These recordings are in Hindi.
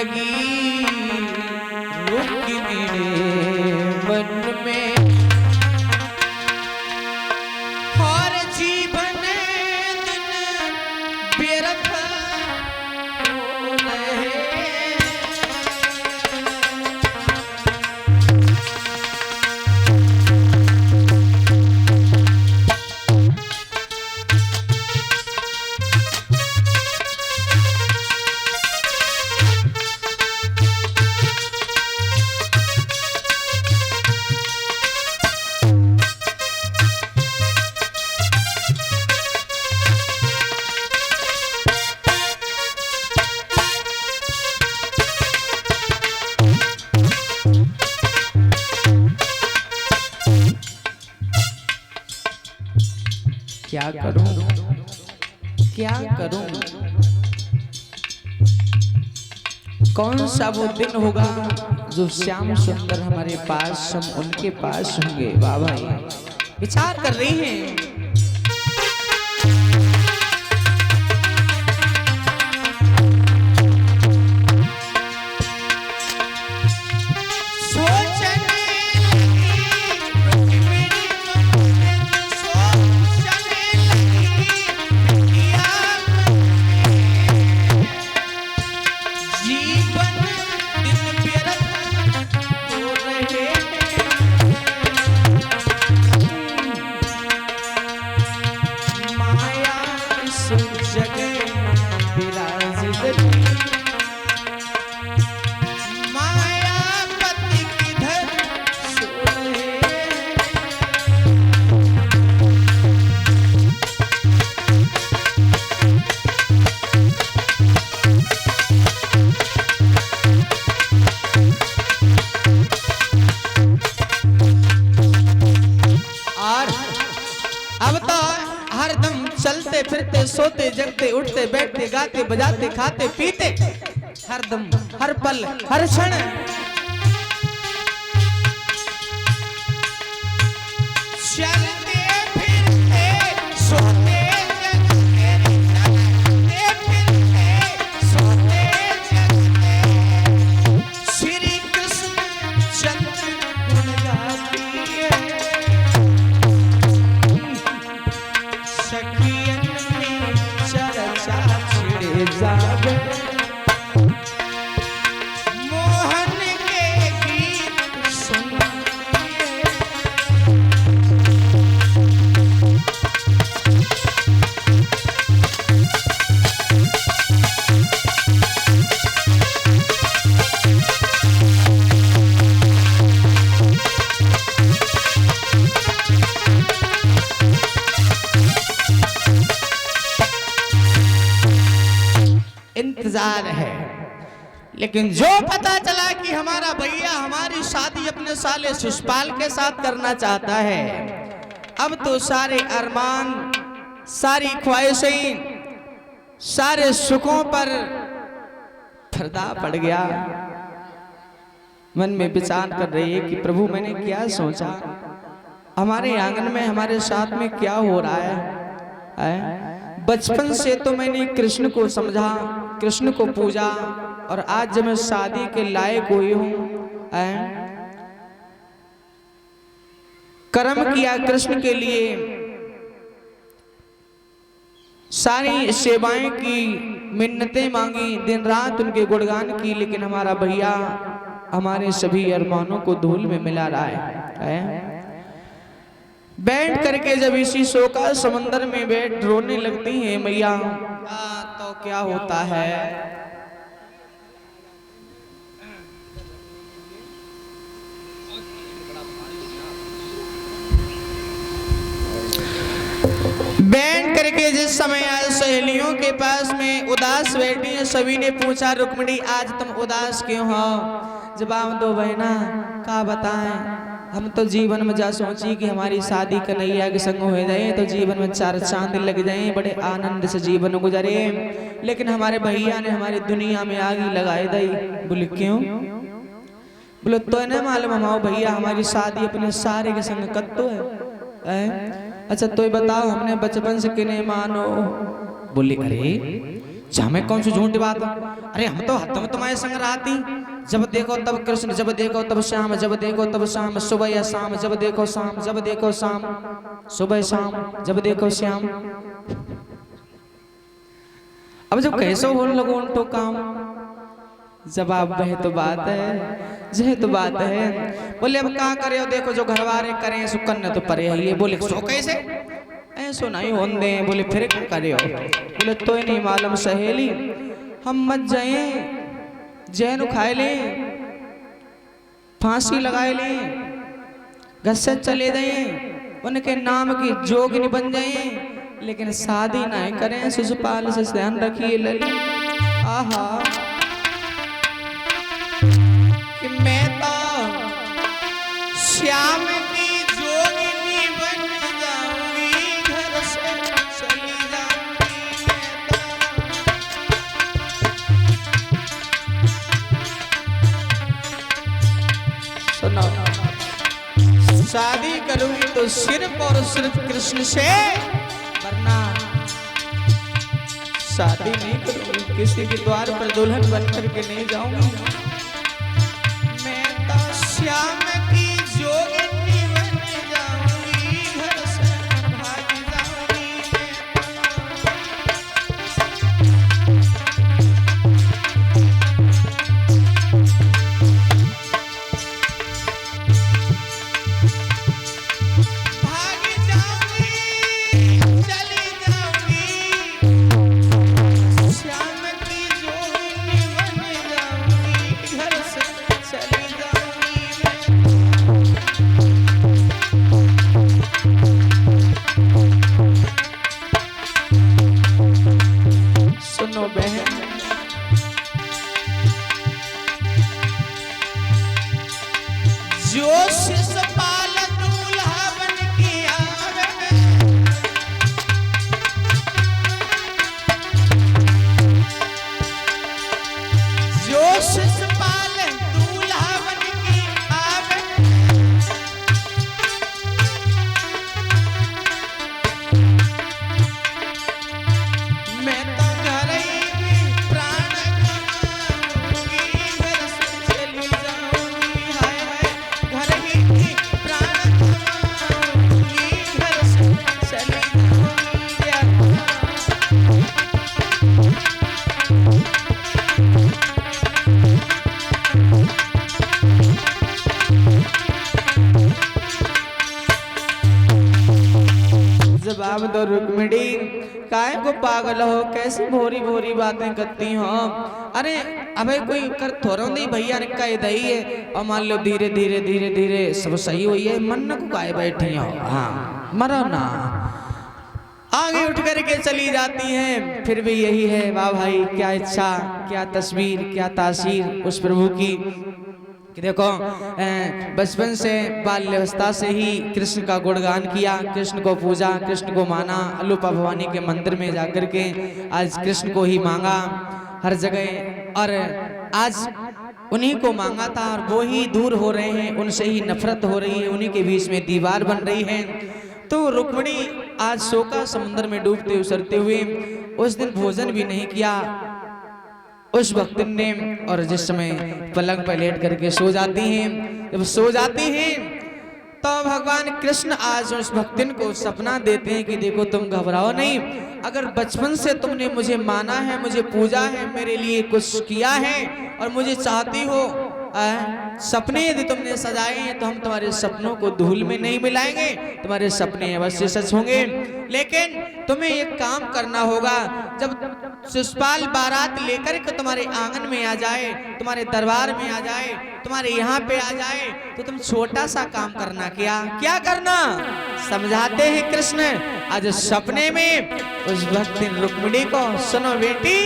जिंदगी रुकी मेरे मन में और जीवन दिन व्यर्थ हो रहे। क्या करूं, क्या करूं, कौन सा वो दिन होगा जो श्याम सुंदर हमारे पास, हम उनके पास होंगे। वाह भाई, विचार कर रही हैं। चलते फिरते सोते जगते उठते बैठते गाते बजाते खाते पीते हरदम हर पल हर क्षण चलते फिरते सोते जगते चलते फिरते सोते जगते श्री कृष्ण चंद्र गुण गाती सखियन में चर्चा छिड़े जावे मोहन के गीत सुनिए। इंतजार है, लेकिन जो पता चला कि हमारा भैया हमारी शादी अपने साले सुषपाल के साथ करना चाहता है, अब तो सारे अरमान, सारी ख्वाहिशें, सारे सुखों पर पर्दा पड़ गया। मन में विचार कर रही है कि प्रभु मैंने क्या सोचा, हमारे आंगन में हमारे साथ में क्या हो रहा है? बचपन से तो मैंने कृष्ण को समझा, कृष्ण को पूजा, और आज जब मैं शादी के लायक हुई हूं, कर्म किया कृष्ण के लिए, सारी सेवाएं की, मिन्नतें मांगी, दिन रात उनके गुणगान की, लेकिन हमारा भैया हमारे सभी अरमानों को धूल में मिला रहा है। बैठ करके जब इसी शोका समंदर में बैठ रोने लगती हैं मैया, तो क्या होता है? बैठ करके जिस समय आज सहेलियों के पास में उदास बैठी है, सभी ने पूछा रुक्मिणी आज तुम उदास क्यों हो? जवाब दो बहना, क्या बताएं, हम तो जीवन में जा सोची कि हमारी शादी कन्हैया के संग हो जाए तो जीवन में चार चांद लग जाए, बड़े आनंद से जीवन गुजरे, लेकिन हमारे भैया ने हमारी दुनिया में आग लगाई दी। बोले क्यों? बोले तो न मालूम हमारे भैया हमारी शादी अपने सारे के संग कत्तो है। अच्छा तो बताओ हमने बचपन से किने मानो? बोले अरे हमें कौन सी झूठी बात है? अरे हम तो तुम्हारे संग रहती, जब देखो तब कृष्ण, जब देखो तब श्याम, जब देखो तब श्याम, सुबह या शाम, जब देखो शाम, जब देखो शाम, सुबह शाम, जब देखो श्याम। अब जब कैसे हो लगो उनको काम, जवाब वह तो बात है, यह तो बात है। बोले अब क्या करे हो, देखो जो घरवारे करें सो करने तो परे है। ये बोले सो कैसे, ऐसो नहीं होने दे। बोले फिर क्या करे हो? बोले तो ही नहीं मालूम सहेली, हम मत जाए, जैन खाए ले, फांसी लगाए ले, घर से चले जाए, उनके नाम की जोगिनी बन जाए, लेकिन शादी नहीं करें। शिशुपाल से ध्यान रखिए लली। आहा कि मैं तो श्याम की जोगिनी बन जाऊंगी, घर से चली जाऊंगी मैं तो। सुनो, शादी करूंगी तो सिर्फ और सिर्फ कृष्ण से, वरना शादी नहीं करूंगी, किसी के द्वार पर दुल्हन बन करके नहीं जाऊंगी। मैं तो श्याम की जोगिनी बन जाऊंगी, घर से भाग जाऊंगी जवाब दो रुक्मिणी, काहे को पागल हो, कैसी भोरी भोरी बातें करती हो? अरे अबे कोई कर थोड़ा नहीं भैया ने कह दही है, और मान लो धीरे धीरे धीरे धीरे सब सही हुई है, मन को काहे बैठी हो? हाँ मरो ना। आगे उठ करके चली जाती हैं, फिर भी यही है, वाह भाई क्या इच्छा, क्या तस्वीर, क्या तासीर उस प्रभु की कि देखो बचपन से बाल्यावस्था से ही कृष्ण का गुणगान किया, कृष्ण को पूजा, कृष्ण को माना, अलूपा भवानी के मंदिर में जाकर के आज कृष्ण को ही मांगा हर जगह, और आज उन्हीं को मांगा था और वो ही दूर हो रहे हैं, उनसे ही नफरत हो रही है, उन्हीं के बीच में दीवार बन रही है। तो रुक्मिणी आज शोका समुद्र में डूबते उतरते हुए उस दिन भोजन भी नहीं किया उस भक्तिन ने, और जिस समय पलंग पर लेट करके सो जाती हैं, जब सो जाती हैं तो भगवान कृष्ण आज उस भक्तिन को सपना देते हैं कि देखो तुम घबराओ नहीं, अगर बचपन से तुमने मुझे माना है, मुझे पूजा है, मेरे लिए कुछ किया है और मुझे चाहती हो, सपने यदि तुमने सजाए हैं तो हम तुम्हारे सपनों को धूल में नहीं मिलाएंगे, तुम्हारे सपने अवश्य सच होंगे। लेकिन तुम्हें एक काम करना होगा, जब शिशुपाल बारात लेकर के तुम्हारे आंगन में आ जाए, तुम्हारे दरबार में आ जाए, तुम्हारे यहाँ पे आ जाए, तो तुम छोटा सा काम करना। क्या करना समझाते हैं कृष्ण आज सपने में उस भक्ति रुक्मिणी को। सुनो बेटी,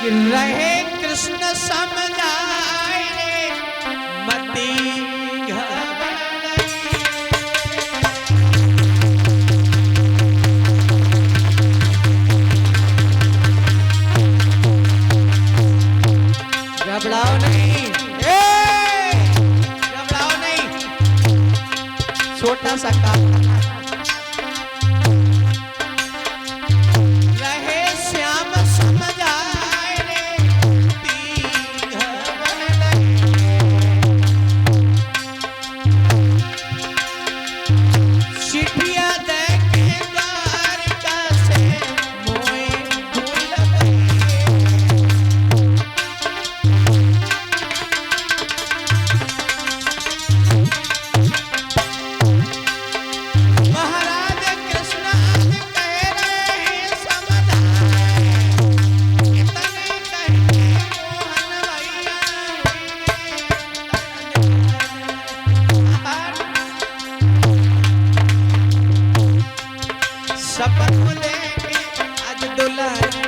कि रहे कृष्ण समझाए मती घबराओ नहीं, घबराओ नहीं, छोटा सा काम। दूल्हे की आज दुल्हन